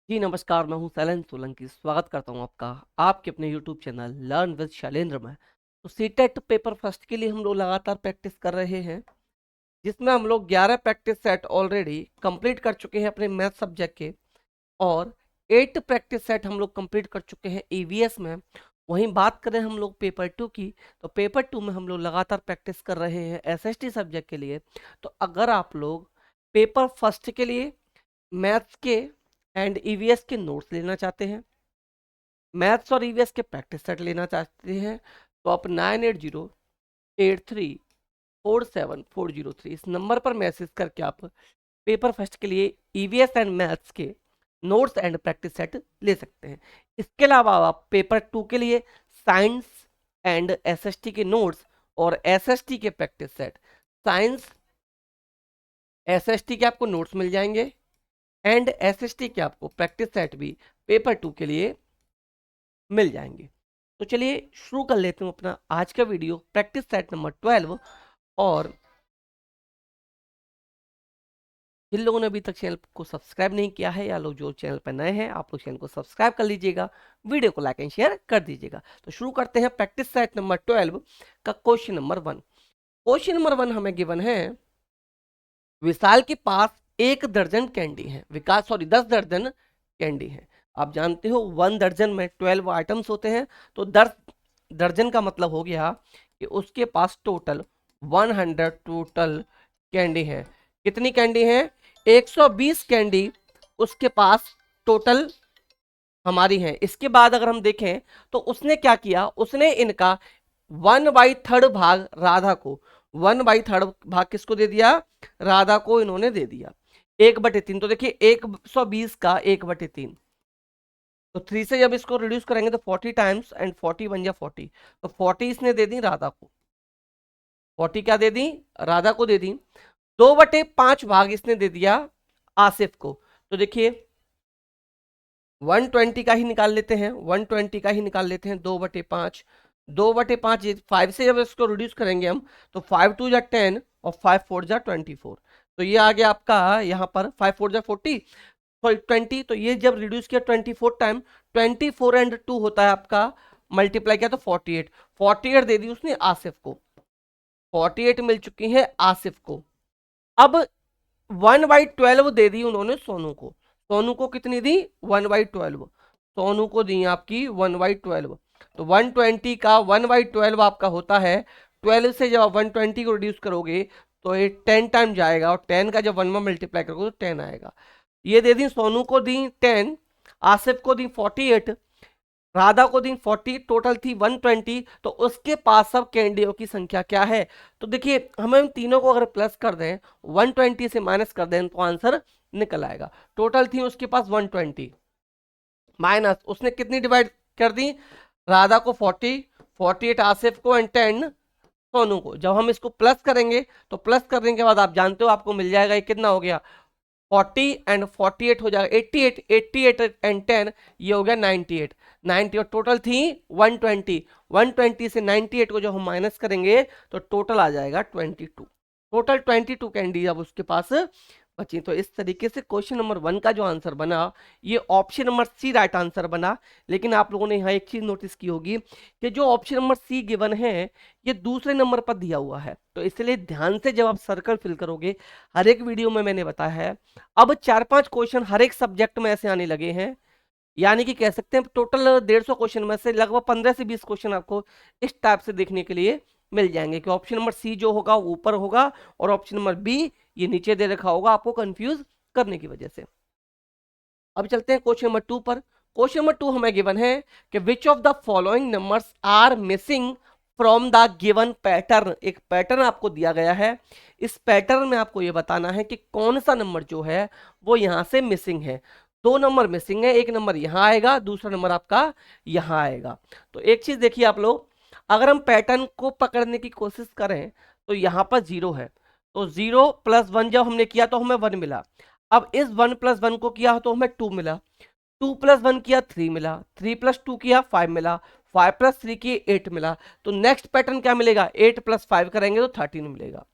जी नमस्कार, मैं हूं शैलेंद्र सोलंकी। स्वागत करता हूं आपका आपके अपने YouTube channel learn with Shailendra में। तो सीटेट पेपर फर्स्ट के लिए हम लोग लगातार प्रैक्टिस कर रहे हैं, जिसमें हम लोग 11 प्रैक्टिस सेट ऑलरेडी कंप्लीट कर चुके हैं अपने मैथ सब्जेक्ट के, और 8 प्रैक्टिस सेट हम लोग कंप्लीट कर चुके हैं ईवीएस में। वहीं बात करें हम लोग पेपर 2 की, तो पेपर 2 में हम लोग लगातार प्रैक्टिस कर रहे हैं एसएसटी सब्जेक्ट के लिए। तो अगर आप लोग पेपर फर्स्ट के लिए मैथ्स के एंड ईवीएस के नोट्स लेना चाहते हैं, मैथ्स और ईवीएस के प्रैक्टिस सेट लेना चाहते हैं, तो आप 9808347403 इस नंबर पर मैसेज करके आप पेपर फर्स्ट के लिए ईवीएस एंड मैथ्स के नोट्स एंड प्रैक्टिस सेट ले सकते हैं। इसके अलावा आप पेपर 2 के लिए साइंस एंड एसएसटी के नोट्स और एसएसटी के प्रैक्टिस सेट, साइंस एसएसटी के आपको नोट्स मिल जाएंगे एंड एसएसटी के आपको प्रैक्टिस सेट भी पेपर 2 के लिए मिल जाएंगे। तो चलिए शुरू कर लेते हूँ अपना आज का वीडियो प्रैक्टिस सेट नंबर 12। और जिन लोगों ने अभी तक चैनल को सब्सक्राइब नहीं किया है या लोग जो चैनल पर नए हैं, आप लोग चैनल को सब्सक्राइब कर लीजिएगा, वीडियो को लाइक एंड शेयर कर दीजिएगा। तो शुरू करते हैं प्रैक्टिस सेट नंबर 12 का क्वेश्चन नंबर 1। क्वेश्चन नंबर 1 हमें गिवन है, विशाल के पास 1 दर्जन कैंडी है, 10 दर्जन कैंडी है। आप जानते हो 1 दर्जन में 12 आइटम्स होते हैं, तो 10 दर्जन का मतलब हो गया कि उसके पास टोटल 100 टोटल कैंडी है। कितनी कैंडी है? 120 कैंडी उसके पास टोटल हमारी है। इसके बाद अगर हम देखें तो उसने क्या किया, उसने इनका 1/3 भाग राधा को, 1/3 भाग किसको दे दिया? राधा को इन्होंने दे दिया 1/3। तो देखिए 120 का 1/3, तो 3 से जब इसको रिड्यूस करेंगे तो 40 टाइम्स एंड 40 बन जा 40, तो 40 इसने दे दी राधा को, 40 क्या दे दी? राधा को दे दी। 2/5 भाग इसने दे दिया आसिफ को। तो देखिए 120 का ही निकाल लेते हैं, 120 का ही निकाल लेते हैं। 2/5, 2/5 5 से जब इसको रिड्यूस करेंगे हम, तो 5 2 जा 10 और 5 4 जा 24। तो ये आ गया आपका यहाँ पर 5 4 जा 40, सॉरी 20। तो ये जब रिड्यूस किया 24 टाइम, 24 एंड 2 होता है आपका, मल्टीप्लाई किया तो 48, 48 दे दी उसने आसिफ को, 48 मिल चुकी है आसिफ को। अब 1/12 दे दी उन्होंने सोनू को। सोनू को कितनी दी? 1/12। सोनू को दी आपकी 1/12। तो 120 का 1/12 आपका होता है 12 से जब आप 120 को रिड्यूस करोगे तो ये 10 टाइम जाएगा, और 10 का जब 1 में मल्टीप्लाई करोगे तो 10 आएगा। ये दे दी, सोनू को दी 10, आसिफ को दी 48, राधा को दी 40, टोटल थी 120। तो उसके पास सब कैंडियों की संख्या क्या है? तो देखिए हमें उन तीनों को अगर प्लस कर दें, 120 से माइनस कर दें, तो आंसर निकल आएगा। टोटल थी उसके पास 120, माइनस उसने कितनी डिवाइड कर दी? राधा को 40, 48 आसिफ को एंड 10 सोनू को। जब हम इसको प्लस करेंगे तो प्लस करने के बाद आप जानते हो आपको मिल जाएगा, ये कितना हो गया? 40 एंड 48 हो जाएगा 88, 88 एंड 10 ये हो गया 98, 90। और टोटल थी 120, 120 से 98 को जब हम माइनस करेंगे तो टोटल आ जाएगा 22। टोटल 22 कैंडी अब उसके पास बची। तो इस तरीके से क्वेश्चन नंबर 1 का जो आंसर बना, ये option number C right answer बना। लेकिन आप लोगों ने यहाँ एक चीज नोटिस की होगी कि जो ऑप्शन नंबर सी गिवन है ये दूसरे नंबर पर दिया हुआ है, तो इसलिए ध्यान से जब आप सर्कल फिल करोगे, हर एक वीडियो में मैंने बताया है, अब 4-5 क्वेश्चन हर एक सब्जेक्ट में ऐसे आने लगे हैं। यानी कि कह सकते हैं टोटल 150 क्वेश्चन में से लगभग 15 से 20 क्वेश्चन आपको इस टाइप से देखने के लिए मिल जाएंगे कि ऑप्शन नंबर सी जो होगा वो ऊपर होगा और ऑप्शन नंबर बी ये नीचे दे रखा होगा, आपको कंफ्यूज करने की वजह से। अब चलते हैं क्वेश्चन नंबर 2 पर। क्वेश्चन नंबर 2 हमें गिवन है कि which of the following numbers are missing from the given pattern. एक पैटर्न आपको दिया गया है, इस पैटर्न में आपको ये बताना है कि कौन सा नंबर जो है वो यहां से मिसिंग है। 2 नंबर मिसिंग है, एक नंबर यहां आएगा, दूसरा नंबर आपका यहां आएगा। तो एक चीज देखिए आप लोग, अगर हम पैटर्न को पकड़ने की कोशिश करें तो यहां पर 0 है, तो 0 + 1 जब हमने किया तो हमें 1 मिला। अब इस 1 + 1 को किया तो हमें 2 मिला, 2 + 1 किया 3 मिला, 3 + 2 किया 5 मिला, 5 + 3 किए 8 मिला। तो नेक्स्ट पैटर्न क्या मिलेगा? 8 + 5 करेंगे तो 13 मिलेगा।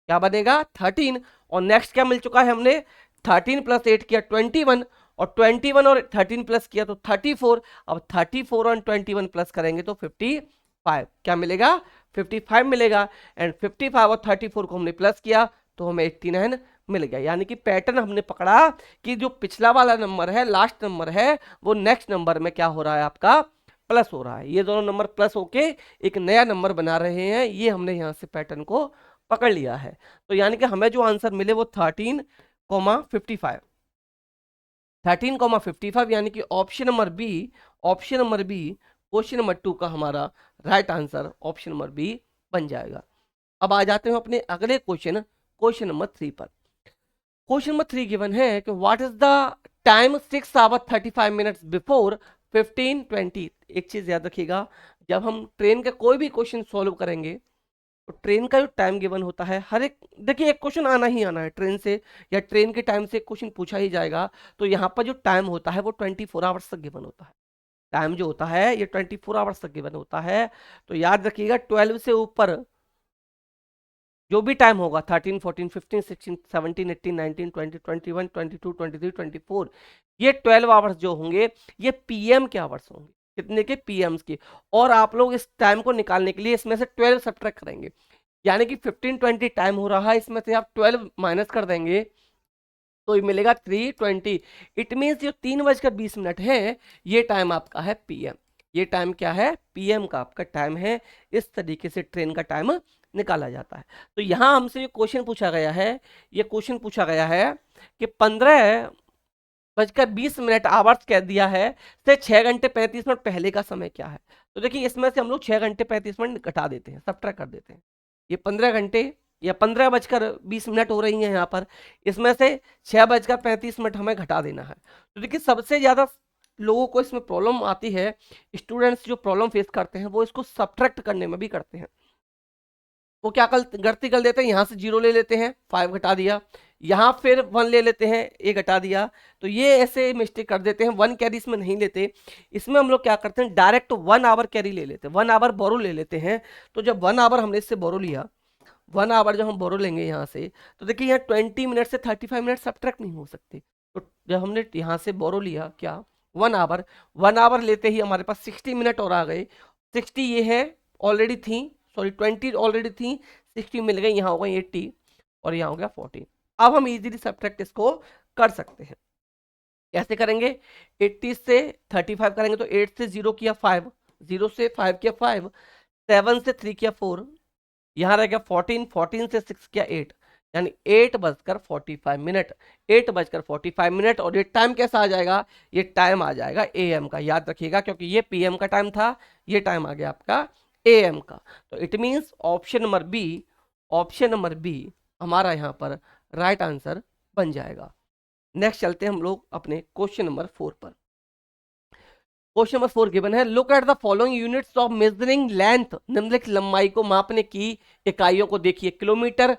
क्या बनेगा? 13। और नेक्स्ट क्या मिल चुका है हमने? 13 + 8 किया 21, और 21 और 13 प्लस किया तो 34। अब 34 और 21 प्लस करेंगे तो 55, क्या मिलेगा? 55 मिलेगा। एंड 55 और 34 को हमने प्लस किया तो हमें 89 मिल गया। यानी कि पैटर्न हमने पकड़ा कि जो पिछला वाला नंबर है, लास्ट नंबर है, वो नेक्स्ट नंबर में क्या हो रहा है आपका? प्लस हो रहा है। ये दोनों नंबर प्लस होके एक नया नंबर बना रहे हैं, ये हमने यहां से पैटर्न को पकड़ लिया है। तो यानी कि हमें जो आंसर मिले वो 13,55, 13,55, यानी कि option number B, option number B question number 2 का हमारा right answer option number B बन जाएगा। अब आ जाते हैं अपने अगले क्वेश्चन, क्वेश्चन नंबर 3 पर। क्वेश्चन नंबर 3 गिवन है कि what is the time 6 hour 35 minutes before 15:20। एक चीज याद रखिएगा, जब हम ट्रेन का कोई भी क्वेश्चन सॉल्व करेंगे तो ट्रेन का जो टाइम गिवन होता है, हर एक, देखिए एक क्वेश्चन आना ही आना है ट्रेन से, या ट्रेन के टाइम से क्वेश्चन पूछा ही जाएगा। तो यहाँ पर जो टाइम होता है वो 24 आवर्स तक गिवन होता है। टाइम जो होता है ये 24 आवर्स तक गिवन होता है। तो याद रखिएगा 12 से ऊपर जो भी टाइम होगा, 13, 14, 15, 16, 17, 18, 19, 20, 21, 22, 23, 24, ये 12 आवर्स जो होंगे ये पीएम के आवर्स होंगे। कितने के? पीएम्स के। और आप लोग इस टाइम को निकालने के लिए इसमें से 12 सब्ट्रैक्ट करेंगे, यानी कि 15:20 टाइम हो रहा है, इसमें से आप 12 माइनस कर देंगे तो ये मिलेगा 3:20। इट मीन्स जो 3:20 है ये टाइम आपका है पीएम। ये टाइम क्या है? पीएम का आपका टाइम है। इस तरीके से ट्रेन का टाइम निकाला जाता है। तो यहां हमसे ये क्वेश्चन पूछा गया है, ये क्वेश्चन पूछा गया है कि 15:20 आवर्स कह दिया है, से 6 घंटे 35 मिनट पहले का समय क्या है? तो देखिए इसमें से हम लोग 6 घंटे 35 मिनट घटा देते हैं, सब्ट्रैक्ट कर देते हैं। ये 15 घंटे या 15:20 हो रही है यहाँ पर, इसमें से 6:35 हमें घटा देना है। तो देखिए सबसे ज्यादा लोगों को इसमें प्रॉब्लम आती है, स्टूडेंट्स जो प्रॉब्लम फेस करते हैं वो इसको सब्ट्रैक्ट करने में भी करते हैं। वो क्या गलती कर देते हैं, यहाँ से 0 ले लेते हैं, 5 घटा दिया, यहाँ फिर 1 ले लेते हैं, ए घटा दिया। तो ये ऐसे मिस्टेक कर देते हैं, 1 कैरी इसमें नहीं लेते। इसमें हम लोग क्या करते हैं, डायरेक्ट 1 आवर कैरी ले लेते हैं, 1 आवर बोरो ले लेते हैं। तो जब 1 आवर हमने इससे बोरो लिया, 1 आवर जब हम बोरो लेंगे यहाँ से, तो देखिए यहाँ 20 मिनट से 35 मिनट सब्ट्रैक्ट नहीं हो सकते। तो जब हमने यहाँ से बोरो लिया क्या, 1 आवर, 1 आवर लेते ही हमारे पास 60 मिनट और आ गए। 60 ये है ऑलरेडी थी, सॉरी 20 ऑलरेडी थी, 60 मिल गई, यहाँ हो गई 80 और यहाँ हो गया 40। अब हम इजीली सब्ट्रैक्ट इसको कर सकते हैं। कैसे करेंगे? 80 से 35 करेंगे तो 8 से 0 किया 5, 0 से 5 किया 5, 7 से 3 किया 4, यहाँ रह गया 14, 14 से 6 किया 8, यानी 8:45, 8:45। और ये टाइम कैसा आ जाएगा? ये टाइम आ जाएगा एएम का, याद रखिएगा, क्योंकि ये पीएम का टाइम था, ये टाइम आ गया आपका एएम का। तो it means option number B, option number B हमारा यहाँ पर राइट आंसर बन जाएगा। नेक्स्ट चलते हैं हम लोग अपने क्वेश्चन नंबर 4 पर। क्वेश्चन नंबर 4 गिवन है, look at the following units of measuring length. निम्नलिखित लंबाई को मापने की इकाइयों को देखिए, kilometre,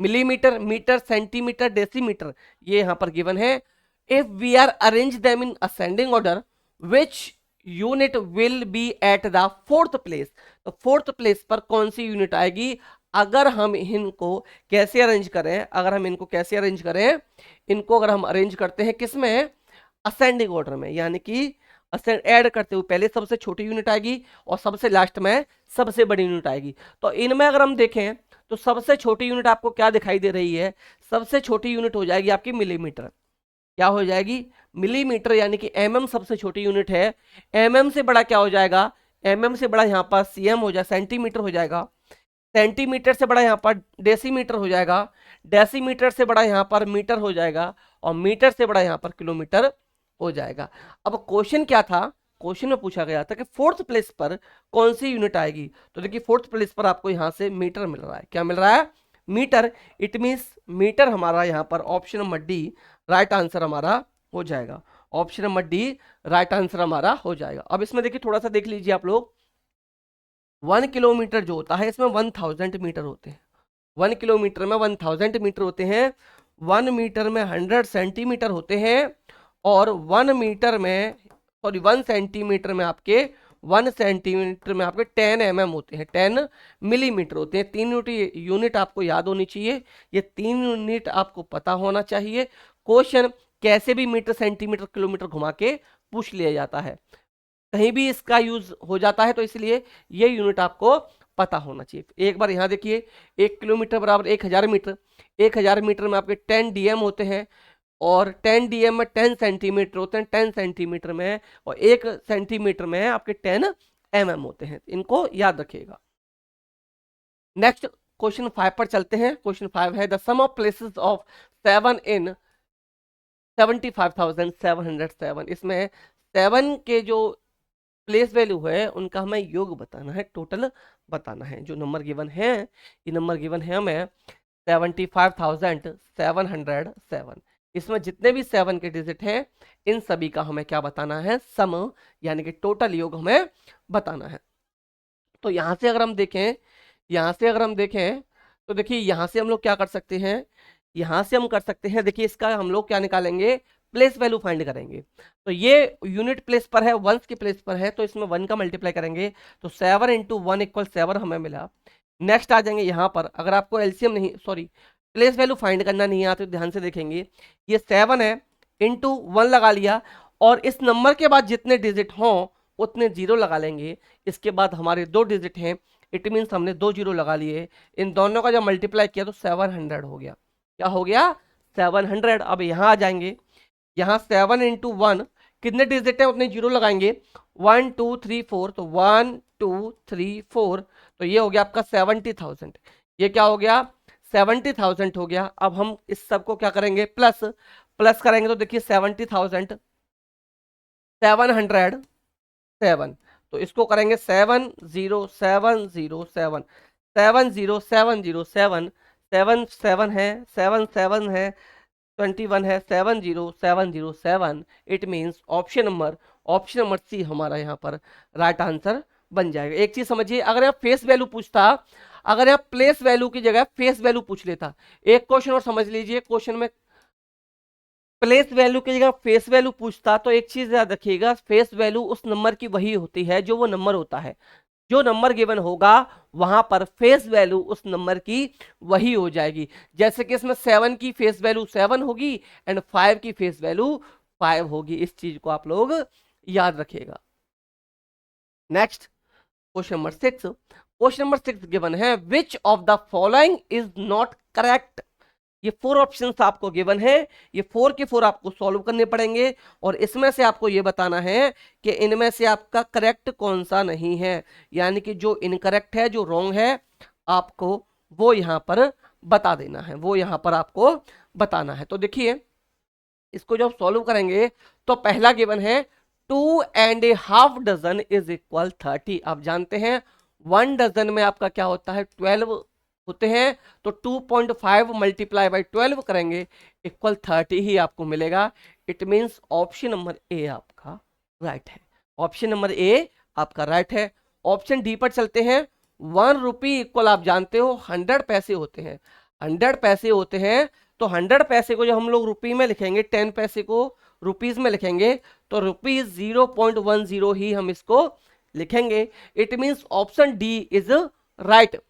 millimetre, metre, centimetre, decimetre, ये यहां पर गिवन है। If we are arrange them in ascending order, which unit will be at the 4th place. तो 4th प्लेस पर कौन सी यूनिट आएगी अगर हम इनको कैसे अरेंज करें? अगर हम इनको कैसे अरेंज करें, इनको अगर हम अरेंज करते हैं किसमें? असेंडिंग ऑर्डर में, यानी कि ऐड करते हुए पहले सबसे छोटी यूनिट आएगी और सबसे लास्ट में सबसे बड़ी यूनिट आएगी। तो इनमें अगर हम देखें तो सबसे छोटी यूनिट आपको क्या दिखाई दे रही है? सबसे छोटी यूनिट हो जाएगी आपकी मिलीमीटर। क्या हो जाएगी? मिलीमीटर, यानी कि एमएम सबसे छोटी यूनिट है। एमएम से बड़ा क्या हो जाएगा? एमएम से बड़ा यहाँ पर सीएम हो जाएगा, सेंटीमीटर हो जाएगा। सेंटीमीटर से बड़ा यहाँ पर डेसीमीटर हो जाएगा। डेसीमीटर से बड़ा यहाँ पर मीटर हो जाएगा और मीटर से बड़ा यहाँ पर किलोमीटर हो जाएगा। अब क्वेश्चन क्या था? क्वेश्चन में पूछा गया था कि 4th प्लेस पर कौन सी यूनिट आएगी। तो देखिए 4th प्लेस पर आपको यहाँ से मीटर मिल रहा है। क्या मिल रहा है? मीटर। इट मींस मीटर हमारा यहाँ पर option number D right answer हमारा हो जाएगा। Option number D right answer हमारा हो जाएगा। अब इसमें देखिए थोड़ा सा देख लीजिए आप लोग, 1 किलोमीटर जो होता है इसमें 1000 मीटर होते हैं। 1 किलोमीटर में 1000 मीटर होते हैं। 1 मीटर में 100 सेंटीमीटर होते हैं और 1 मीटर में, सॉरी 1 सेंटीमीटर में आपके 1 सेंटीमीटर में आपके 10 mm होते हैं, 10 मिलीमीटर होते हैं। 3 यूनिट आपको याद होनी चाहिए, ये 3 यूनिट आपको पता होना चाहिए। क्वेश्चन कैसे भी मीटर सेंटीमीटर किलोमीटर घुमा के पूछ लिया जाता है, कहीं भी इसका यूज हो जाता है, तो इसलिए ये यूनिट आपको पता होना चाहिए। एक बार यहाँ देखिए, 1 किलोमीटर बराबर 1000 मीटर, 1000 मीटर में आपके 10 डीएम होते हैं, और 10 डीएम में 10 सेंटीमीटर होते हैं, 10 सेंटीमीटर में, और 1 सेंटीमीटर में आपके 10 एमएम होते हैं। इनको याद रखिएगा। नेक्स्ट क्वेश्चन 5 पर चलते हैं। क्वेश्चन 5 है the sum of places of 7 in 75,707। इसमें 7 के जो प्लेस वैल्यू है उनका हमें योग बताना है, टोटल बताना है। जो नंबर गिवन है, ये नंबर गिवन है हमें 75,707। इसमें जितने भी 7 के डिजिट हैं इन सभी का हमें क्या बताना है, सम, यानी कि टोटल योग हमें बताना है। तो यहां से अगर हम देखें, तो देखिए यहां से हम लोग क्या कर सकते हैं, यहां से हम कर सकते हैं, देखिए इसका हम लोग क्या निकालेंगे, प्लेस वैल्यू फाइंड करेंगे। तो ये यूनिट प्लेस पर है, वंस की प्लेस पर है, तो इसमें 1 का मल्टीप्लाई करेंगे, तो 7 × 1 = 7 हमें मिला। नेक्स्ट आ जाएंगे यहाँ पर, अगर आपको एलसीएम नहीं, सॉरी, प्लेस वैल्यू फाइंड करना नहीं आता तो ध्यान से देखेंगे, ये 7 है, इंटू 1 लगा लिया, और इस नंबर के बाद जितने डिजिट हों उतने 0 लगा लेंगे। इसके बाद हमारे 2 डिजिट हैं, इट मीन्स हमने 2 0 लगा लिए, इन दोनों का जब मल्टीप्लाई किया तो 700 हो गया। क्या हो गया, 700। अब यहाँ आ जाएंगे, यहाँ 7 × 1 कितने डिजिट है उतने 0 लगाएंगे, 1 2 3 4, तो 1 2 3 4, तो ये हो गया आपका 70,000। ये क्या हो गया, 70,000 हो गया। अब हम इस सब को क्या करेंगे, प्लस करेंगे, तो देखिए 70,000 707, तो इसको करेंगे 70707, 70707, 7 है, 7 है, 21 है, 70707। It means option number C हमारा यहाँ पर राइट आंसर बन जाएगा। एक चीज समझिए, अगर यहाँ फेस वैल्यू पूछता, अगर यहाँ प्लेस वैल्यू की जगह फेस वैल्यू पूछ लेता, एक क्वेश्चन और समझ लीजिए, क्वेश्चन में प्लेस वैल्यू की जगह फेस वैल्यू पूछता, तो एक चीज याद रखिएगा, फेस वैल्यू उस नंबर की वही होती है जो वो नंबर होता है। जो नंबर गिवन होगा वहां पर फेस वैल्यू उस नंबर की वही हो जाएगी। जैसे कि इसमें 7 की फेस वैल्यू 7 होगी एंड 5 की फेस वैल्यू 5 होगी। इस चीज को आप लोग याद रखिएगा। Next question number 6। Question number 6 given है which of the following is not correct. ये 4 ऑप्शंस आपको गिवन है, ये 4 के 4 आपको सॉल्व करने पड़ेंगे, और इसमें से आपको ये बताना है कि इनमें से आपका करेक्ट कौन सा नहीं है, यानी कि जो इनकरेक्ट है, जो रॉन्ग है, आपको वो यहां पर बता देना है, वो यहां पर आपको बताना है। तो देखिए इसको जब सॉल्व करेंगे तो पहला गिवन है 2½ डजन इज इक्वल 30। आप जानते हैं 1 डजन में आपका क्या होता है, 12 होते हैं, तो 2.5 × 12 करेंगे इक्वल 30 ही आपको मिलेगा। It means option number A आपका राइट है, ऑप्शन नंबर ए आपका राइट है। ऑप्शन डी पर चलते हैं। 1 रुपी इक्वल आप जानते हो 100 पैसे होते हैं, 100 पैसे होते हैं, तो 100 पैसे को जब हम लोग रुपी में लिखेंगे, 10 पैसे को रुपीज में लिखेंगे, तो रुपीज 0.10 ही हम इसको लिखेंगे। It means option D is right.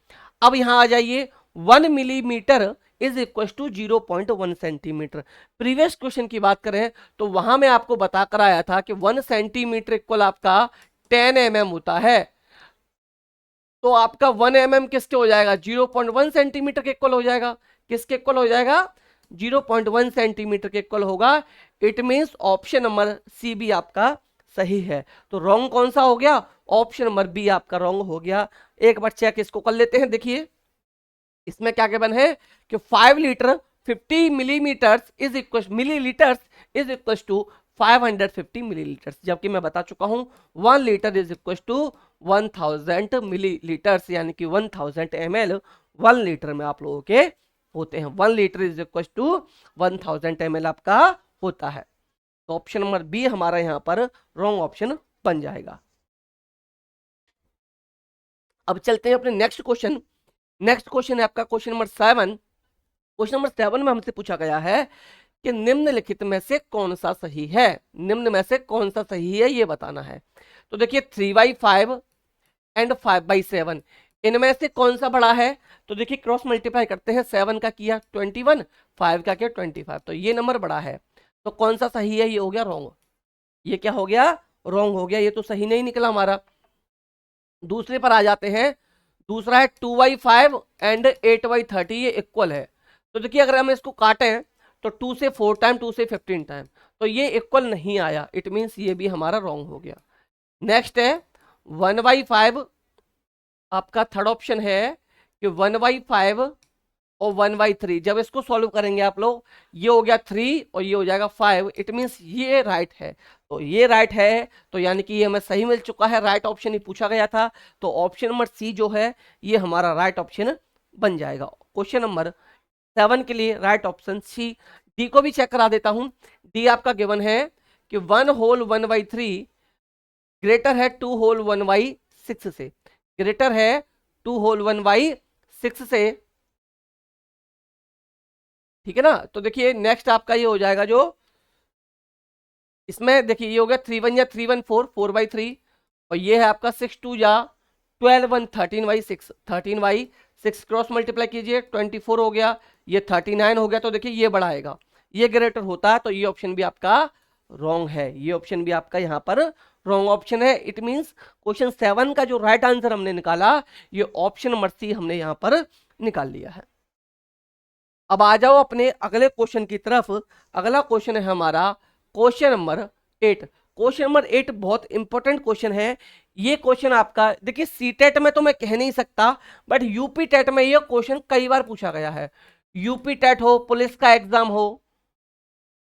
अब यहां आ जाइए, 1 millimetre is equal to 0.1 centimetre. Previous question की बात करें तो वहां मैं आपको बता कर आया था कि 1 सेंटीमीटर इक्वल आपका 10 mm होता है, तो आपका 1 mm किसके हो जाएगा, 0.1 सेंटीमीटर के इक्वल हो जाएगा। किसके इक्वल हो जाएगा, 0.1 सेंटीमीटर के इक्वल होगा। It means option number C भी आपका सही है। तो रॉन्ग कौन सा हो गया, ऑप्शन नंबर बी आपका रॉन्ग हो गया। एक बार चेक इसको कर लेते हैं। देखिए इसमें क्या गिवन है कि 5 litre 50 millimetres is equal millilitres is equal to 550 millilitres, जबकि मैं बता चुका हूं 1 litre is equal to 1000 millilitres, यानी कि 1000 ml 1 लीटर में आप लोगों के होते हैं। 1 litre is equal to 1000 ml आपका होता है। तो ऑप्शन नंबर बी हमारा यहां पर रॉन्ग ऑप्शन बन जाएगा। अब चलते हैं अपने नेक्स्ट क्वेश्चन। नेक्स्ट क्वेश्चन है आपका क्वेश्चन नंबर 7। क्वेश्चन नंबर 7 में हमसे पूछा गया है कि निम्नलिखित में से कौन सा सही है, निम्न में से कौन सा सही है ये बताना है। तो देखिए 3/5 एंड 5/7 इनमें से कौन सा बड़ा है, तो देखिए क्रॉस मल्टीप्लाई करते हैं। 7 का किया 21, 5 का किया 25, तो ये नंबर बड़ा है। तो कौन सा सही है? ये हो गया रॉन्ग। ये क्या हो गया? रॉन्ग हो गया, ये तो सही नहीं निकला हमारा। दूसरे पर आ जाते हैं। दूसरा है 2/5 एंड 8/30, ये इक्वल है। तो देखिए अगर हम इसको काटें तो 2 से 4 टाइम, 2 से 15 टाइम, तो ये इक्वल नहीं आया, इट मीन्स ये भी हमारा रॉन्ग हो गया। नेक्स्ट है 1/5, आपका थर्ड ऑप्शन है कि 1/5 और 1/3, जब इसको सॉल्व करेंगे आप लोग, ये हो गया 3 और ये हो जाएगा 5, इट मीन्स ये राइट है। तो ये राइट है, तो यानी कि ये हमें सही मिल चुका है, राइट ऑप्शन ही पूछा गया था। तो ऑप्शन नंबर सी जो है ये हमारा राइट ऑप्शन बन जाएगा। क्वेश्चन नंबर 7 के लिए राइट ऑप्शन सी। डी को भी चेक करा देता हूं। डी आपका गिवन है कि 1 होल 1/3 ग्रेटर है 2 होल 1/6 से, ग्रेटर है 2 होल 1/6 से, ठीक है ना। तो देखिए नेक्स्ट आपका ये हो जाएगा, जो इसमें देखिए ये हो गया 3 1 या 3 1 4, 4/3, और ये है आपका 6 2 या 12 1, 13/6, 13/6 क्रॉस मल्टीप्लाई कीजिए 24 हो गया, ये 39 हो गया। तो देखिए ये बढ़ाएगा, ये ग्रेटर होता है, तो ये ऑप्शन भी आपका रॉन्ग है, ये ऑप्शन भी आपका यहाँ पर रॉन्ग ऑप्शन है। इट मींस क्वेश्चन 7 का जो राइट आंसर हमने निकाला, ये ऑप्शन नंबर सी हमने यहाँ पर निकाल लिया है। अब आ जाओ अपने अगले क्वेश्चन की तरफ। अगला क्वेश्चन है हमारा क्वेश्चन नंबर 8। क्वेश्चन नंबर 8 बहुत इंपॉर्टेंट क्वेश्चन है। ये क्वेश्चन आपका देखिए सीटेट में तो मैं कह नहीं सकता, बट यूपी टेट में ये क्वेश्चन कई बार पूछा गया है। यूपी टेट हो, पुलिस का एग्जाम हो,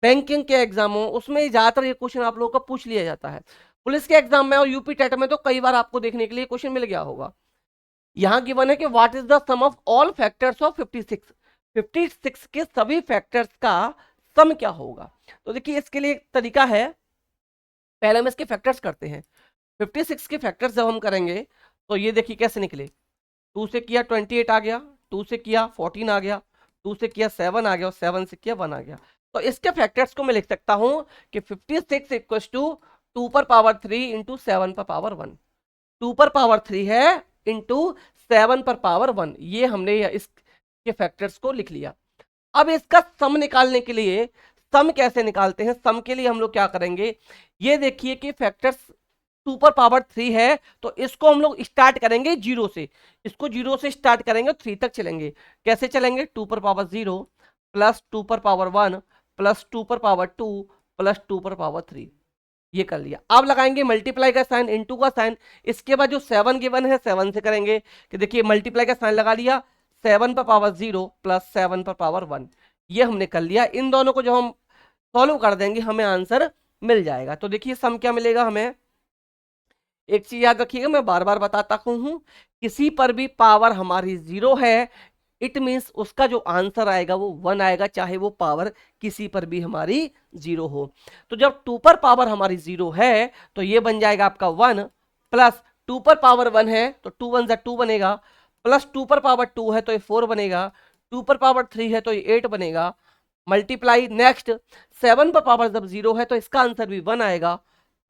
बैंकिंग के एग्जाम हो, उसमें ज्यादातर ये क्वेश्चन आप लोगों का पूछ लिया जाता है। पुलिस के एग्जाम में और यूपी टेट में तो कई बार आपको देखने के लिए क्वेश्चन मिल गया होगा। यहां गिवन है कि what is the sum of all factors of 56, 56 के सभी फैक्टर्स का सम क्या होगा। तो देखिए इसके लिए एक तरीका है, पहले हम इसके फैक्टर्स करते हैं। 56 के फैक्टर्स जब हम करेंगे तो ये देखिए कैसे निकले। 2 से किया 28 आ गया, 2 से किया 14 आ गया, 2 से किया 7 आ गया, और 7 से किया 1 आ गया। तो इसके फैक्टर्स को मैं लिख सकता हूं कि 56 इक्वल टू 2 पर पावर 3 इंटू 7 पर पावर 1। 2 पर पावर 3 है इंटू 7 पर पावर 1, ये हमने इसके फैक्टर्स को लिख लिया। अब इसका सम निकालने के लिए, सम कैसे निकालते हैं, सम के लिए हम लोग क्या करेंगे, ये देखिए कि फैक्टर्स 2 पर पावर 3 है, तो इसको हम लोग स्टार्ट करेंगे 0 से, इसको 0 से स्टार्ट करेंगे 3 तक चलेंगे। कैसे चलेंगे, 2 पर पावर 0 प्लस 2 पर पावर 1 प्लस 2 पर पावर 2 प्लस 2 पर पावर 3, ये कर लिया। अब लगाएंगे मल्टीप्लाई का साइन, इनटू का साइन। इसके बाद जो 7 गिवन है 7 से करेंगे, कि देखिए मल्टीप्लाई का साइन लगा लिया, 7 पर पावर 0 प्लस 7 पर पावर 1, ये हमने कर लिया। इन दोनों को जब हम सॉल्व कर देंगे हमें आंसर मिल जाएगा। तो देखिए सम क्या मिलेगा हमें, एक चीज याद रखिएगा, मैं बार बार बताता हूं, किसी पर भी पावर हमारी 0 है, इट मीन्स उसका जो आंसर आएगा वो 1 आएगा, चाहे वो पावर किसी पर भी हमारी 0 हो। तो जब 2 पर पावर हमारी 0 है तो ये बन जाएगा आपका 1, प्लस 2 पर पावर 1 है तो 2 1 जा 2 बनेगा, प्लस 2 पर पावर 2 है तो ये 4 बनेगा, 2 पर पावर 3 है तो ये 8 बनेगा, मल्टीप्लाई नेक्स्ट 7 पर पावर जब 0 है तो इसका आंसर भी 1 आएगा,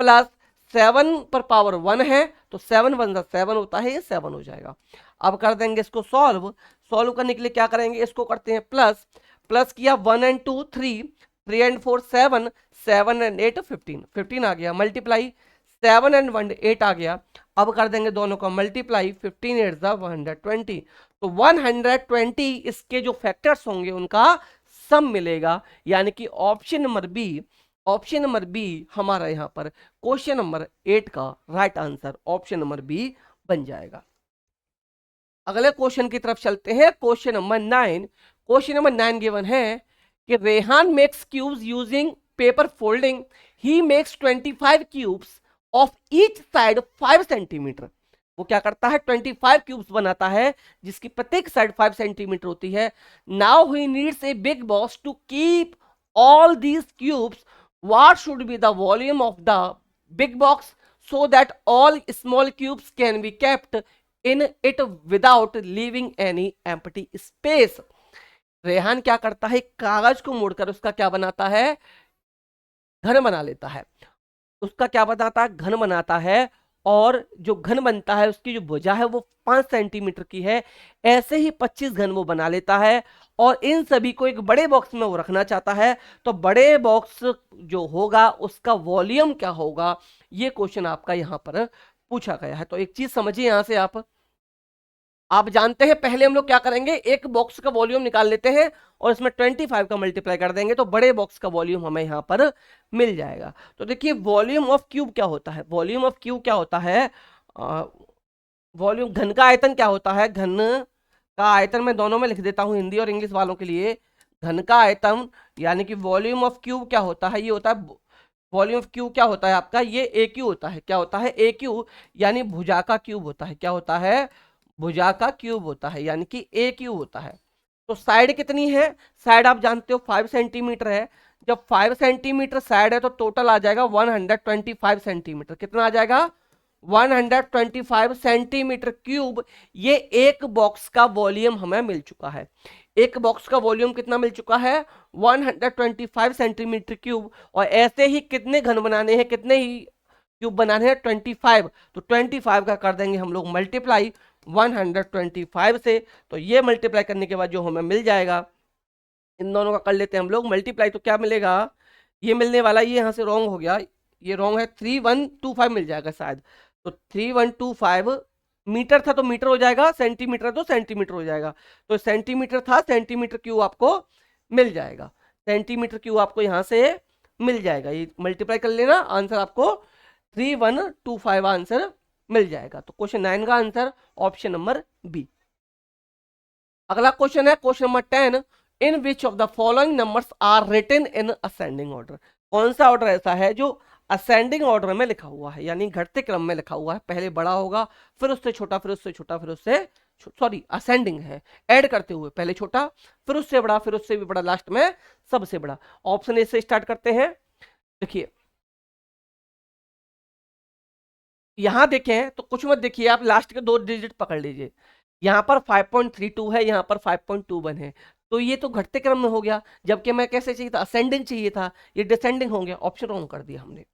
प्लस 7 पर पावर 1 है तो 7 1 जा 7 होता है, ये 7 हो जाएगा। अब कर देंगे इसको सॉल्व। सॉल्व करने के लिए क्या करेंगे, इसको करते हैं प्लस, प्लस किया 1 एंड 2 3, 3 एंड 4 7, 7 एंड 8 15, 15 आ गया, मल्टीप्लाई 7 एंड 1 8 आ गया। अब कर देंगे दोनों का मल्टीप्लाई, 15 8 जा 120, तो 120 इसके जो फैक्टर्स होंगे उनका सम मिलेगा, यानी कि option number B, option number B हमारा यहां पर क्वेश्चन नंबर 8 का right answer option number B बन जाएगा। अगले क्वेश्चन की तरफ चलते हैं, question number 9। Question number 9 given है कि Rehan makes cubes using paper folding, he makes 25 cubes of each side 5 centimetre. वो क्या करता है, 25 क्यूब्स बनाता है जिसकी प्रत्येक साइड 5 सेंटीमीटर होती है। Now he needs a big box to keep all these cubes, what should be the volume of the big box so that all small cubes can be kept in it without leaving any empty space। Rehan क्या करता है, कागज को मोड़कर उसका क्या बनाता है, घन बना लेता है। उसका क्या बनाता है, घन बनाता है, और जो घन बनता है उसकी जो भुजा है वो 5 सेंटीमीटर की है, ऐसे ही 25 घन वो बना लेता है और इन सभी को एक बड़े बॉक्स में वो रखना चाहता है। तो बड़े बॉक्स जो होगा उसका वॉल्यूम क्या होगा, ये क्वेश्चन आपका यहां पर पूछा गया है। तो एक चीज समझिए यहां से आप जानते हैं पहले हम लोग क्या करेंगे, एक बॉक्स का वॉल्यूम निकाल लेते हैं और इसमें 25 का मल्टीप्लाई कर देंगे तो बड़े बॉक्स का वॉल्यूम हमें यहां पर मिल जाएगा। तो देखिए वॉल्यूम ऑफ क्यूब क्या होता है, वॉल्यूम ऑफ क्यूब क्या होता है, वॉल्यूम घन का आयतन क्या होता है, घन का आयतन मैं दोनों में लिख देता हूं हिंदी और इंग्लिश वालों के लिए। घन का आयतन यानी कि वॉल्यूम ऑफ क्यूब क्या होता है, ये होता है वॉल्यूम ऑफ क्यूब क्या होता है आपका, ये ए क्यू होता है। क्या होता है, ए क्यू, यानी भुजा का क्यूब होता है। क्या होता है, भुजा का क्यूब होता है, यानी कि ए क्यूब होता है। तो साइड कितनी है, साइड आप जानते हो 5 सेंटीमीटर है। जब 5 सेंटीमीटर साइड है तो टोटल आ जाएगा 125 सेंटीमीटर। कितना आ जाएगा, 125 सेंटीमीटर क्यूब। ये एक बॉक्स का वॉल्यूम हमें मिल चुका है। एक बॉक्स का वॉल्यूम कितना मिल चुका है, 125 सेंटीमीटर क्यूब। और ऐसे ही कितने घन बनाने हैं, कितने ही क्यूब बनाने हैं, 25। तो 25 का कर देंगे हम लोग मल्टीप्लाई 125 से। तो ये मल्टीप्लाई करने के बाद जो हमें मिल जाएगा, इन दोनों का कर लेते हैं हम लोग मल्टीप्लाई, तो क्या मिलेगा, ये मिलने वाला, ये यहां से रॉन्ग हो गया, ये रॉन्ग है, 3125 मिल जाएगा शायद। तो 3125 मीटर था तो मीटर हो जाएगा, सेंटीमीटर तो सेंटीमीटर हो जाएगा। तो सेंटीमीटर था, सेंटीमीटर क्यूब आपको मिल जाएगा, सेंटीमीटर क्यूब आपको यहां से मिल जाएगा। ये मल्टीप्लाई कर लेना, आंसर आपको 3125 आंसर मिल जाएगा। तो क्वेश्चन 9 का आंसर ऑप्शन नंबर बी। अगला क्वेश्चन है question number 10, in which of the following numbers are written in ascending order. कौन सा ऑर्डर ऐसा है जो असेंडिंग ऑर्डर में लिखा हुआ है, यानी घटते क्रम में लिखा हुआ है, पहले बड़ा होगा फिर उससे छोटा, फिर उससे छोटा, फिर उससे सॉरी असेंडिंग है, ऐड करते हुए पहले छोटा फिर उससे बड़ा फिर उससे भी बड़ा, लास्ट में सबसे बड़ा। ऑप्शन ए से स्टार्ट करते हैं। देखिए यहां देखें तो कुछ मत देखिए, आप लास्ट के 2 डिजिट पकड़ लीजिए। यहाँ पर 5.32 है, यहाँ पर 5.21 है, तो ये तो घटते क्रम में हो गया, जबकि मैं कैसे चाहिए था, असेंडिंग चाहिए था, ये डिसेंडिंग हो गया, ऑप्शन रॉन्ग कर दिया हमने।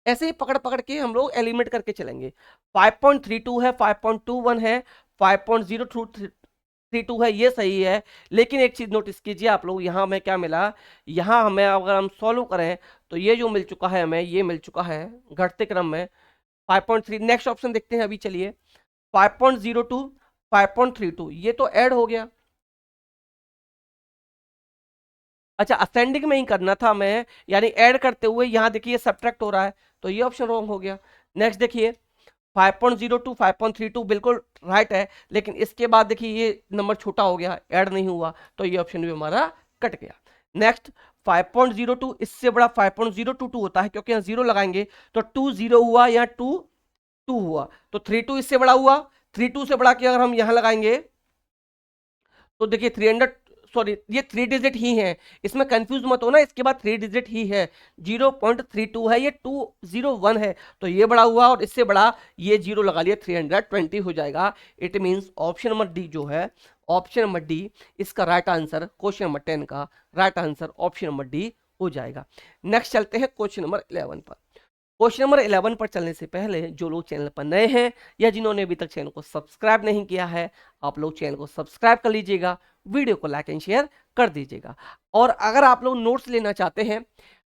ऐसे ही पकड़ पकड़ के हम लोग एलिमिनेट करके चलेंगे। 5.32 है, 5.21 है, 5.032 है, ये सही है। लेकिन एक चीज नोटिस कीजिए आप लोग, यहाँ हमें क्या मिला, यहाँ हमें अगर हम सॉल्व करें तो ये जो मिल चुका है हमें, ये मिल चुका है घटते क्रम में 5.3। नेक्स्ट ऑप्शन देखते हैं अभी, चलिए 5.02 5.32, ये तो ऐड हो गया। अच्छा असेंडिंग में ही करना था मैं, यानी ऐड करते हुए, यहाँ देखिए सब्ट्रैक्ट हो रहा है, तो ये ऑप्शन रॉन्ग हो गया। नेक्स्ट देखिए 5.02 5.32 बिल्कुल राइट है, लेकिन इसके बाद देखिए ये नंबर छोटा हो गया, ऐड नहीं हुआ, तो ये ऑप्शन भी हमारा कट गया। नेक्स्ट 5.02, इससे बड़ा 5.022 होता है, क्योंकि यहाँ जीरो लगाएंगे तो 2 0 हुआ, यहाँ 2 2 हुआ, तो 32 इससे बड़ा हुआ। 32 से बड़ा के अगर हम यहाँ लगाएंगे तो देखिए 300, सॉरी ये 3 डिजिट ही है, इसमें कंफ्यूज मत हो ना, इसके बाद 3 डिजिट ही है, 0.32 है, ये 201 है, तो ये बड़ा हुआ और इससे बड़ा ये जीरो लगा लिया, 320 हो जाएगा। It means option number D जो है, ऑप्शन नंबर डी इसका राइट आंसर, क्वेश्चन नंबर 10 का right answer option number D हो जाएगा। नेक्स्ट चलते हैं क्वेश्चन नंबर 11 पर। क्वेश्चन नंबर 11 पर चलने से पहले जो लोग चैनल पर नए हैं या जिन्होंने अभी तक चैनल को सब्सक्राइब नहीं किया है, आप लोग चैनल को सब्सक्राइब कर लीजिएगा, वीडियो को लाइक एंड शेयर कर दीजिएगा। और अगर आप लोग नोट्स लेना चाहते हैं,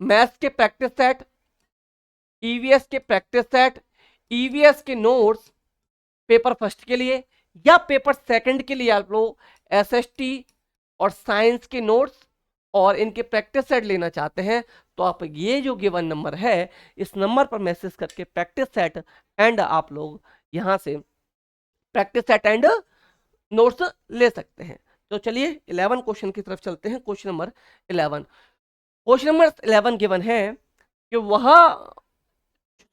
मैथ्स के प्रैक्टिस सेट, ईवीएस के प्रैक्टिस सेट, ईवीएस के नोट्स पेपर फर्स्ट के लिए या पेपर सेकंड के लिए, आप लोग एसएसटी और साइंस के नोट्स और इनके प्रैक्टिस सेट लेना चाहते हैं, तो आप ये जो गिवन नंबर है इस नंबर पर मैसेज करके प्रैक्टिस सेट एंड आप लोग यहां से प्रैक्टिस सेट एंड नोट्स ले सकते हैं। तो चलिए 11 क्वेश्चन की तरफ चलते हैं। Question number 11, question number 11 given है कि वह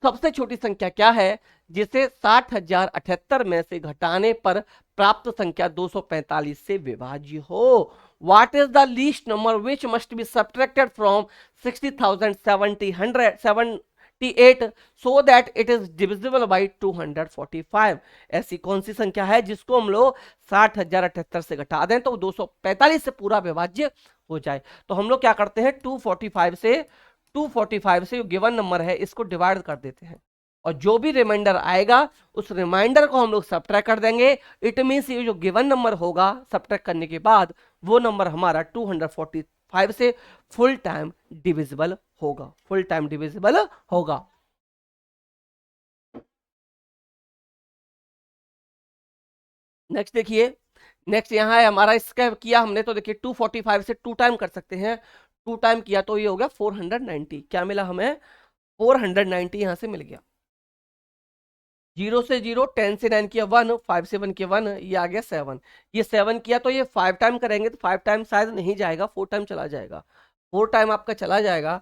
सबसे छोटी संख्या क्या है जिसे 60,078 में से घटाने पर प्राप्त संख्या 245 से विभाज्य हो। What is the least number which must be subtracted from 60,778 so that it is divisible by 245? ऐसी कौन सी संख्या है जिसको हम लोग 60,078 से घटा दें तो 245 से पूरा विभाज्य हो जाए। तो हम लोग क्या करते हैं, 245 से जो गिवन नंबर है इसको डिवाइड कर देते हैं और जो भी रिमाइंडर आएगा उस रिमाइंडर को हम लोग सब्ट्रैक्ट कर देंगे। इट मीन्स ये जो गिवन नंबर होगा सब्ट्रैक्ट करने के बाद वो नंबर हमारा 245 से फुल टाइम डिविजिबल होगा, फुल टाइम डिविजिबल होगा। नेक्स्ट देखिए, नेक्स्ट यहाँ है हमारा, इसका किया हमने तो देखिए 245 से 2 टाइम कर सकते हैं, 2 टाइम किया तो ये हो गया 490। क्या मिला हमें? 490 यहां से मिल गया। 0 से 0, 10 से 9 किया 1, 5 से 1 किया 1, ये आ गया 7। ये 7 किया तो ये 5 टाइम करेंगे तो 5 टाइम शायद नहीं जाएगा, 4 टाइम चला जाएगा, 4 टाइम आपका चला जाएगा।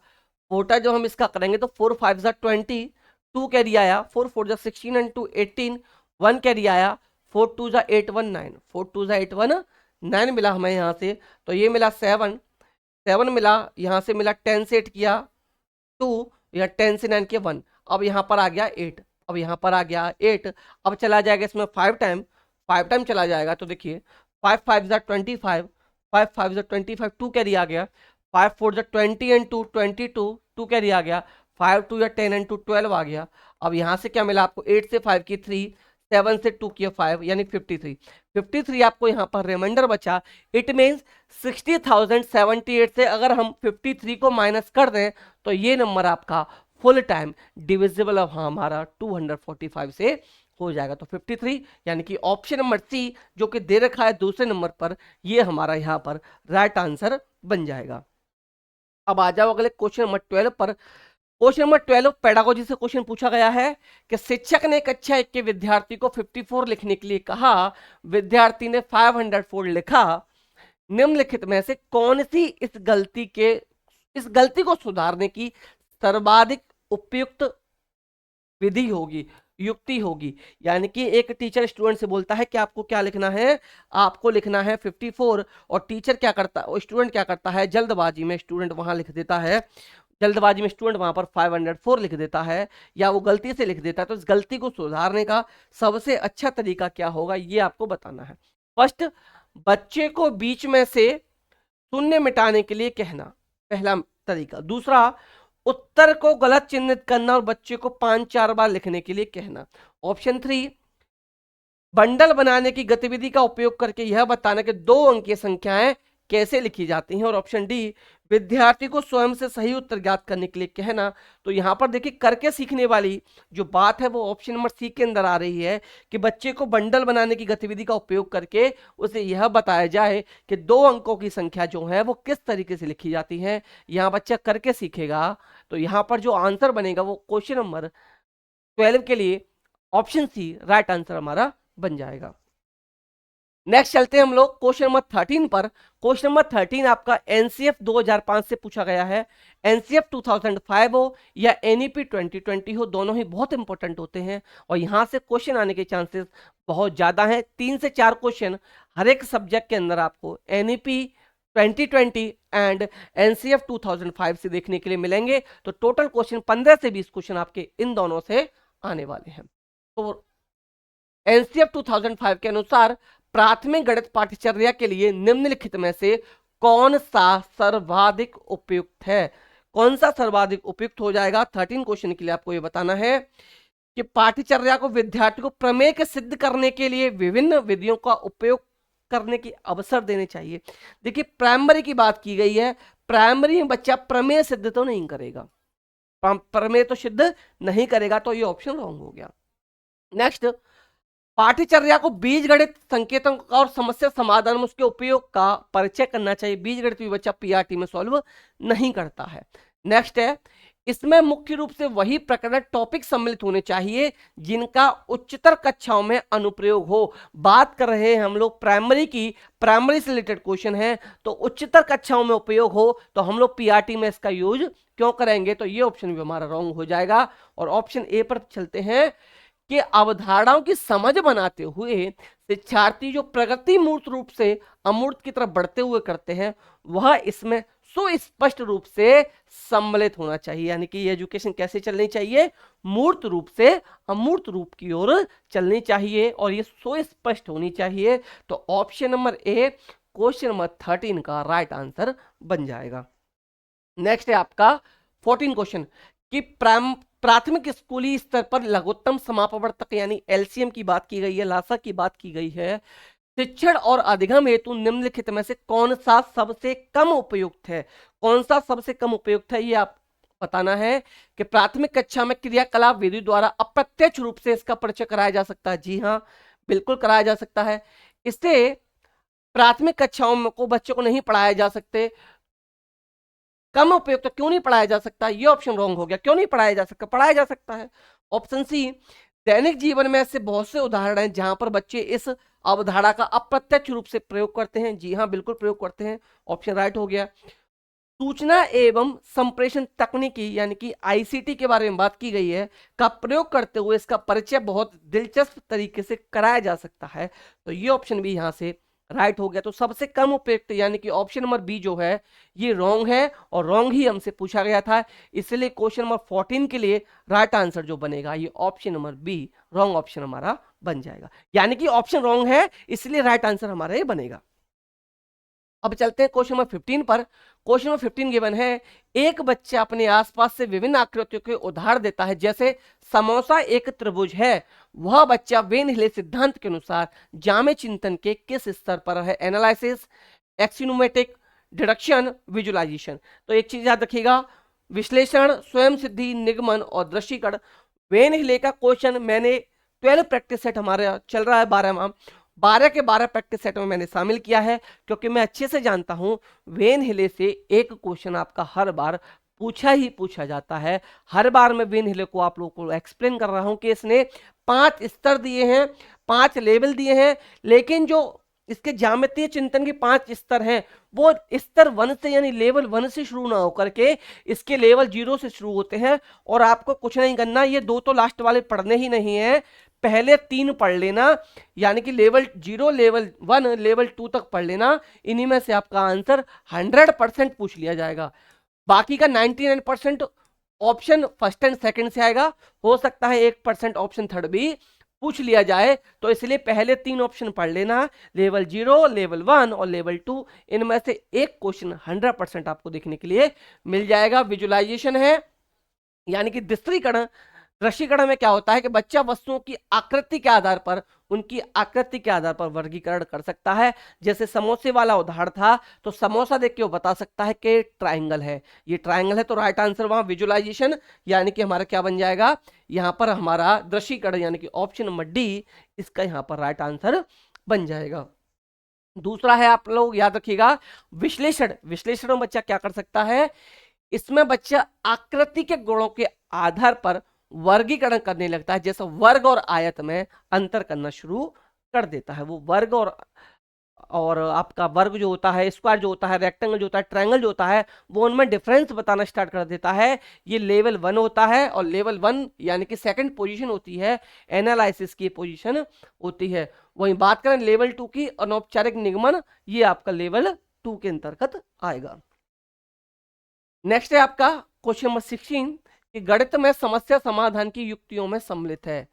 4 टाइम जो हम इसका करेंगे तो 4 5 जा 20, 2 कैरी आया, 4 4 जा 16 एंड 2 18, 1 कैरी आया, 4 2 जा 8 1 9, 4 2 जा 8 1 9 मिला हमें यहाँ से, तो ये मिला 7, 7 मिला, यहाँ से मिला 10 से 8 किया 2, या 10 से 9 किया 1, अब यहाँ पर आ गया 8, अब यहाँ पर आ गया 8, अब चला जाएगा इसमें 5 टाइम, 5 टाइम चला जाएगा तो देखिए 5 5 जा 25, 5 5 जा 25, 2 कैरी आ गया, 5 4 जा 20 एंड 2 22, 2 कैरी आ गया, 5 2 या 10 एंड 2 12 आ गया। अब यहाँ से क्या मिला आपको? 8 से 5 की 3, 7 से 2 किया 5, यानी 53, 53 आपको यहाँ पर रिमाइंडर बचा। इट मीन्स 60,078 से अगर हम 53 को माइनस कर दें तो ये नंबर आपका फुल टाइम डिविजिबल अब हमारा 245 से हो जाएगा। तो 53 यानी कि ऑप्शन नंबर सी जो कि दे रखा है दूसरे नंबर पर, ये हमारा यहाँ पर राइट आंसर बन जाएगा। अब आ जाओ अगले क्वेश्चन नंबर 12 पर। क्वेश्चन नंबर 12 पेडागोजी से क्वेश्चन पूछा गया है कि शिक्षक ने कक्षा 1 के विद्यार्थी को 54 लिखने के लिए कहा, विद्यार्थी ने 504 लिखा, निम्नलिखित में से कौन सी इस गलती को सुधारने की सर्वाधिक उपयुक्त विधि होगी, युक्ति होगी। यानी कि एक टीचर स्टूडेंट से बोलता है कि आपको क्या लिखना है, आपको लिखना है 54, और टीचर क्या करता है, स्टूडेंट क्या करता है, जल्दबाजी में स्टूडेंट वहां लिख देता है, जल्दबाजी में स्टूडेंट वहां पर 504 लिख देता है, या वो गलती से लिख देता है। तो इस गलती को सुधारने का सबसे अच्छा तरीका क्या होगा, ये आपको बताना है। फर्स्ट, बच्चे को बीच में से शून्य मिटाने के लिए कहना, पहला तरीका। दूसरा, उत्तर को गलत चिन्हित करना और बच्चे को 5-4 बार लिखने के लिए कहना। ऑप्शन 3, बंडल बनाने की गतिविधि का उपयोग करके यह बताना कि 2 अंकीय संख्याएं कैसे लिखी जाती हैं। और ऑप्शन डी, विद्यार्थी को स्वयं से सही उत्तर ज्ञात करने के लिए कहना। तो यहां पर देखिए करके सीखने वाली जो बात है वो ऑप्शन नंबर सी के अंदर आ रही है कि बच्चे को बंडल बनाने की गतिविधि का उपयोग करके उसे यह बताया जाए कि 2 अंकों की संख्या जो है वो किस तरीके से लिखी जाती है। यहां बच्चा करके सीखेगा, तो यहां पर जो आंसर बनेगा वो क्वेश्चन नंबर 12 के लिए ऑप्शन सी राइट आंसर हमारा बन जाएगा। नेक्स्ट चलते हैं हम लोग क्वेश्चन नंबर 13 पर। क्वेश्चन नंबर 13 आपका एनसीएफ 2005 से पूछा गया है। एनसीएफ 2005 हो या एनईपी 2020 हो, दोनों ही बहुत इंपॉर्टेंट होते हैं और यहां से क्वेश्चन आने के चांसेस बहुत ज्यादा हैं। 3 से 4 क्वेश्चन हर एक सब्जेक्ट के अंदर आपको एनईपी 2020 एंड एनसीएफ 2005 से देखने के लिए मिलेंगे। तो टोटल क्वेश्चन 15 से 20 क्वेश्चन आपके इन दोनों से आने वाले हैं। तो एनसीएफ 2005 के अनुसार प्राथमिक गणित पाठ्यचर्या के लिए निम्नलिखित में से कौन सा सर्वाधिक उपयुक्त है? कौन सा सर्वाधिक उपयुक्त हो जाएगा? 13 क्वेश्चन के लिए आपको ये बताना है कि पाठ्यचर्या को विद्यार्थी को प्रमेय के सिद्ध करने के लिए विभिन्न विधियों का उपयोग करने की अवसर देने चाहिए। देखिए प्राइमरी की बात की गई है, प्राइमरी में बच्चा प्रमेय सिद्ध तो नहीं करेगा, प्रमेय तो सिद्ध नहीं करेगा, तो ये ऑप्शन रॉन्ग हो गया। नेक्स्ट, पाठ्यचर्या को बीजगणित संकेतों का और समस्या समाधान में उसके उपयोग का परिचय करना चाहिए। बीजगणित भी बच्चा पीआरटी में सॉल्व नहीं करता है। नेक्स्ट है, इसमें मुख्य रूप से वही प्रकरण टॉपिक सम्मिलित होने चाहिए जिनका उच्चतर कक्षाओं में अनुप्रयोग हो। बात कर रहे हैं हम लोग प्राइमरी की, प्राइमरी से रिलेटेड क्वेश्चन है, तो उच्चतर कक्षाओं में उपयोग हो तो हम लोग पीआरटी में इसका यूज क्यों करेंगे? तो ये ऑप्शन भी हमारा रॉन्ग हो जाएगा। और ऑप्शन ए पर चलते हैं कि अवधारणाओं की समझ बनाते हुए शिक्षार्थी जो प्रगति मूर्त रूप से अमूर्त की तरफ बढ़ते हुए करते हैं वह इसमें सुस्पष्ट रूप से सम्मिलित होना चाहिए। यानी कि ये एजुकेशन कैसे चलनी चाहिए? मूर्त रूप से अमूर्त रूप की ओर चलनी चाहिए और ये सुस्पष्ट होनी चाहिए। तो option number A question number 13 का राइट आंसर बन जाएगा। नेक्स्ट है आपका 14 क्वेश्चन कि प्राथमिक स्कूली स्तर पर लघुत्तम समापवर्तक यानी एलसीएम की बात की गई है, लासा की बात की गई है। शिक्षण और अधिगम हेतु निम्नलिखित में से कौन सा सबसे कम उपयुक्त है? कौन सा सबसे कम उपयुक्त है ये आप बताना है कि प्राथमिक कक्षा में क्रियाकलाप विधि द्वारा अप्रत्यक्ष रूप से इसका परिचय कराया जा सकता है। जी हाँ, बिल्कुल कराया जा सकता है। इससे प्राथमिक कक्षाओं में को बच्चों को नहीं पढ़ाया जा सकते। कम उपयुक्त तो क्यों नहीं पढ़ाया जा सकता? ये ऑप्शन रॉन्ग हो गया। क्यों नहीं पढ़ाया जा सकता? पढ़ाया जा सकता है। ऑप्शन सी, दैनिक जीवन में ऐसे बहुत से उदाहरण हैं जहां पर बच्चे इस अवधारणा का अप्रत्यक्ष रूप से प्रयोग करते हैं। जी हाँ, बिल्कुल प्रयोग करते हैं। ऑप्शन राइट हो गया। सूचना एवं संप्रेषण तकनीकी यानी कि आईसीटी के बारे में बात की गई है, का प्रयोग करते हुए इसका परिचय बहुत दिलचस्प तरीके से कराया जा सकता है। तो ये ऑप्शन भी यहां से राइट हो गया। तो सबसे कम उपयुक्त यानी कि ऑप्शन नंबर बी जो है ये रॉन्ग है, और रॉन्ग ही हमसे पूछा गया था, इसलिए क्वेश्चन नंबर 14 के लिए राइट आंसर जो बनेगा ये option number be wrong option हमारा बन जाएगा। यानी कि ऑप्शन रॉन्ग है, इसलिए राइट आंसर हमारा ये बनेगा। अब चलते हैं क्वेश्चन नंबर 15 पर। क्वेश्चन नंबर 15 गिवन है, एक बच्चा अपने आसपास से विभिन्न आकृतियों के उदाहरण देता है, जैसे समोसा एक त्रिभुज है। वह बच्चा वेन हिले सिद्धांत के अनुसार जामे चिंतन के किस स्तर पर है? Analysis, axiomatic, deduction, visualization. तो एक चीज याद रखिएगा, विश्लेषण, स्वयं सिद्धि, निगमन और दृष्टिकरण। वेन हिले का क्वेश्चन मैंने 12 प्रैक्टिस सेट हमारे चल रहा है 12वां, 12 के 12 प्रैक्टिस सेट में मैंने शामिल किया है, क्योंकि मैं अच्छे से जानता हूं वेन हिले से एक क्वेश्चन आपका हर बार पूछा ही पूछा जाता है। हर बार मैं वेन हिले को आप लोगों को एक्सप्लेन कर रहा हूं कि इसने 5 स्तर दिए हैं, 5 लेवल दिए हैं, लेकिन जो इसके ज्यामितीय चिंतन के 5 स्तर हैं वो स्तर 1 से यानी लेवल 1 से शुरू ना होकर के इसके लेवल 0 से शुरू होते हैं। और आपको कुछ नहीं करना, ये 2 तो लास्ट वाले पढ़ने ही नहीं है, पहले 3 पढ़ लेना, यानी कि लेवल 0, लेवल 1, लेवल 2 तक पढ़ लेना। इन्हीं में से आपका आंसर 100% पूछ लिया जाएगा। बाकी का 99% ऑप्शन फर्स्ट एंड सेकंड से आएगा, हो सकता है 1% ऑप्शन थर्ड भी पूछ लिया जाए। तो इसलिए पहले 3 ऑप्शन पढ़ लेना, लेवल 0, लेवल 1 और लेवल 2। इनमें से एक क्वेश्चन 100% आपको देखने के लिए मिल जाएगा। विजुअलाइजेशन है यानी कि दृष्टिकरण। दृष्टिकरण में क्या होता है कि बच्चा वस्तुओं की आकृति के आधार पर, उनकी आकृति के आधार पर वर्गीकरण कर सकता है। जैसे समोसे वाला उदाहरण था, तो समोसा देख के वो बता सकता है कि ट्रायंगल है, ये ट्रायंगल है। तो राइट आंसर वहां विजुअलाइजेशन यानी कि हमारा क्या बन जाएगा, यहां पर हमारा दृष्टिकरण यानी कि ऑप्शन नंबर डी इसका यहां पर राइट आंसर बन जाएगा। दूसरा है, आप लोग याद रखिएगा, विश्लेषण। विश्लेषण में बच्चा क्या कर सकता है, इसमें बच्चा आकृति के गुणों के आधार पर वर्गीकरण करने लगता है। जैसे वर्ग और आयत में अंतर करना शुरू कर देता है। वो वर्ग और आपका वर्ग जो होता है, स्क्वायर जो होता है, रेक्टेंगल जो होता है, ट्रायंगल जो होता है, वो उनमें डिफरेंस बताना स्टार्ट कर देता है। ये लेवल 1 होता है, और लेवल 1 यानी कि सेकंड पोजीशन होती है, एनालिसिस की पोजीशन होती है। वहीं बात करें लेवल 2 की, अनौपचारिक निगमन, ये आपका लेवल 2 के अंतर्गत आएगा। नेक्स्ट है आपका क्वेश्चन नंबर 16 कि गणित में समस्या समाधान की युक्तियों में सम्मिलित है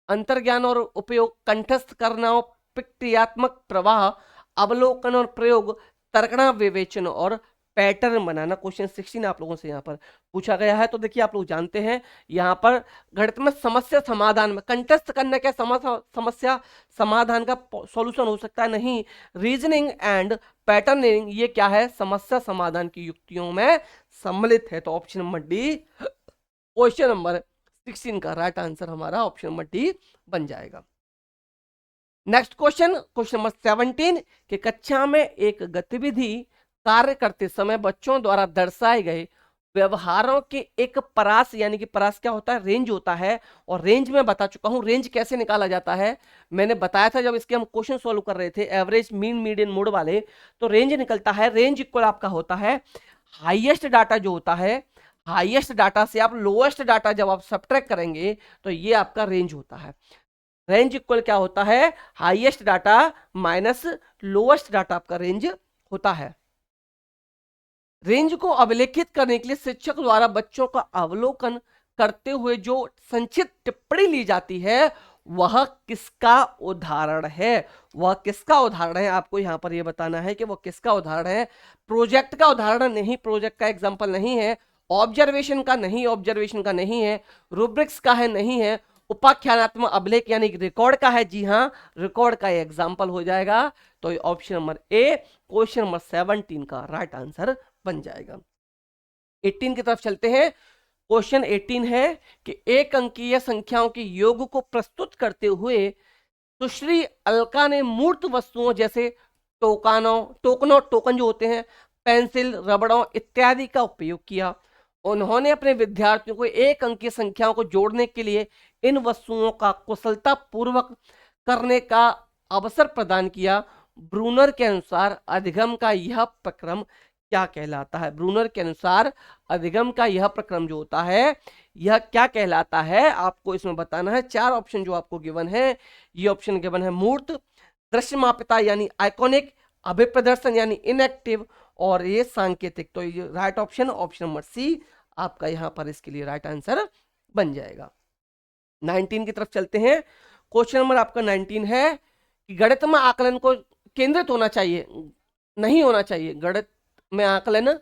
अंतर्ज्ञान और उपयोग, कंठस्थ करना और प्रक्रियात्मक प्रवाह, अवलोकन और प्रयोग, तर्कणा विवेचन और पैटर्न बनाना। क्वेश्चन 16 आप लोगों से यहाँ पर पूछा गया है। तो देखिए, आप लोग जानते हैं यहाँ पर गणित में समस्या समाधान में कंठस्थ करना क्या समस्या समाधान का सॉल्यूशन हो सकता है? नहीं। रीजनिंग एंड पैटर्निंग ये क्या है, समस्या समाधान की युक्तियों में सम्मिलित है। तो option number D question number 16 का राइट आंसर हमारा ऑप्शन नंबर डी बन जाएगा। नेक्स्ट क्वेश्चन, क्वेश्चन नंबर 17 कि कक्षा में एक गतिविधि कार्य करते समय बच्चों द्वारा दर्शाए गए व्यवहारों के एक परास, यानी कि परास क्या होता है, रेंज होता है। और रेंज में बता चुका हूं, रेंज कैसे निकाला जाता है मैंने बताया था जब इसके हम क्वेश्चन सॉल्व कर रहे थे, एवरेज, मीन, मीडियन, मोड वाले। तो रेंज निकलता है, रेंज इक्वल आपका होता है हाईएस्ट डाटा जो होता है, हाईएस्ट डाटा से आप लोएस्ट डाटा जब आप सब्ट्रैक्ट करेंगे तो ये आपका रेंज होता है। रेंज इक्वल क्या होता है, highest data minus lowest data आपका रेंज होता है। रेंज को अवलेखित करने के लिए शिक्षक द्वारा बच्चों का अवलोकन करते हुए जो संक्षिप्त टिप्पणी ली जाती है वह किसका उदाहरण है? वह किसका उदाहरण है, आपको यहां पर यह बताना है कि वह किसका उदाहरण है। प्रोजेक्ट का उदाहरण नहीं, प्रोजेक्ट का एग्जांपल नहीं है। ऑब्जर्वेशन का नहीं, ऑब्जर्वेशन का नहीं है। रूब्रिक्स का है, नहीं है। उपाख्यानात्मक अभिलेख यानी रिकॉर्ड का है, जी हाँ, रिकॉर्ड का एग्जाम्पल हो जाएगा। तो option number A question number 17 का राइट आंसर बन जाएगा। 18 की तरफ चलते हैं। क्वेश्चन 18 है कि एक अंकीय संख्याओं के योग को प्रस्तुत करते हुए सुश्री अलका ने मूर्त वस्तुओं जैसे टोकन जो होते हैं, पेंसिल, रबड़ों इत्यादि का उपयोग किया। उन्होंने अपने विद्यार्थियों को एक अंकीय संख्याओं को जोड़ने के लिए इन वस्तुओं का कुशलता पूर्वक करने का अवसर प्रदान किया। ब्रूनर के अनुसार अधिगम का यह प्रक्रम क्या कहलाता है? ब्रूनर के अनुसार अधिगम का यह प्रक्रम जो होता है यह क्या कहलाता है, आपको इसमें बताना है। 4 ऑप्शन जो आपको गिवन है, ये ऑप्शन गिवन है मूर्त, दृश्यमापिता यानी आइकॉनिक, अभिप्रदर्शन यानी इनएक्टिव, और ये सांकेतिक। तो ये right option option number C आपका यहां पर इसके लिए राइट आंसर बन जाएगा। 19 की तरफ चलते हैं। क्वेश्चन नंबर आपका 19 है कि गणित में आकलन को केंद्रित होना चाहिए, नहीं होना चाहिए। गणित में आकलन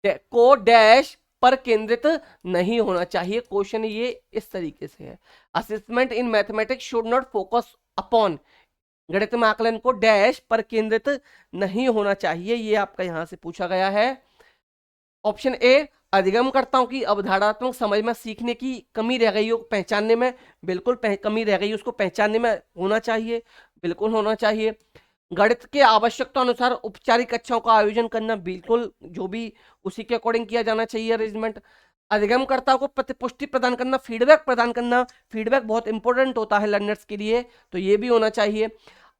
को डैश पर केंद्रित नहीं होना चाहिए। क्वेश्चन ये इस तरीके से है, assessment in mathematics should not focus upon, गणित में आकलन को डैश पर केंद्रित नहीं होना चाहिए, ये आपका यहां से पूछा गया है। ऑप्शन ए अधिगमकर्ताओं की अवधारणात्मक समझ में सीखने की कमी रह गई हो पहचानने में, बिल्कुल कमी रह गई उसको पहचानने में होना चाहिए, बिल्कुल होना चाहिए। गणित के आवश्यकता अनुसार औपचारिक कक्षाओं का आयोजन करना, बिल्कुल जो भी उसी के अकॉर्डिंग किया जाना चाहिए अरेंजमेंट। अधिगमकर्ताओं को प्रतिपुष्टि प्रदान करना, फीडबैक प्रदान करना, फीडबैक बहुत इंपॉर्टेंट होता है लर्नर्स के लिए, तो ये भी होना चाहिए।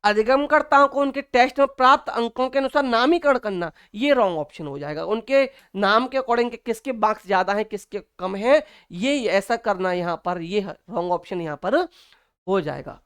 अधिगमकर्ताओं को उनके टेस्ट में प्राप्त अंकों के अनुसार नामीकरण करना, ये रॉन्ग ऑप्शन हो जाएगा। उनके नाम के अकॉर्डिंग किसके मार्क्स ज्यादा हैं किसके कम है, ये ऐसा करना यहाँ पर, ये रॉन्ग ऑप्शन यहाँ पर हो जाएगा।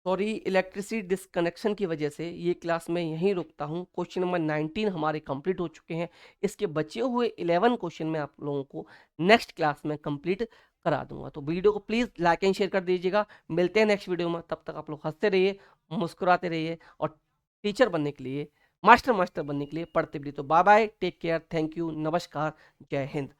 सॉरी, इलेक्ट्रिसिटी डिस्कनेक्शन की वजह से ये क्लास में यहीं रुकता हूँ। क्वेश्चन नंबर 19 हमारे कंप्लीट हो चुके हैं। इसके बचे हुए 11 क्वेश्चन मैं आप लोगों को नेक्स्ट क्लास में कंप्लीट करा दूंगा। तो वीडियो को प्लीज़ लाइक एंड शेयर कर दीजिएगा। मिलते हैं नेक्स्ट वीडियो में, तब तक आप लोग हंसते रहिए, मुस्कुराते रहिए, और टीचर बनने के लिए, मास्टर बनने के लिए पढ़ते भी। तो bye bye, take care, thank you, नमस्कार, जय हिंद।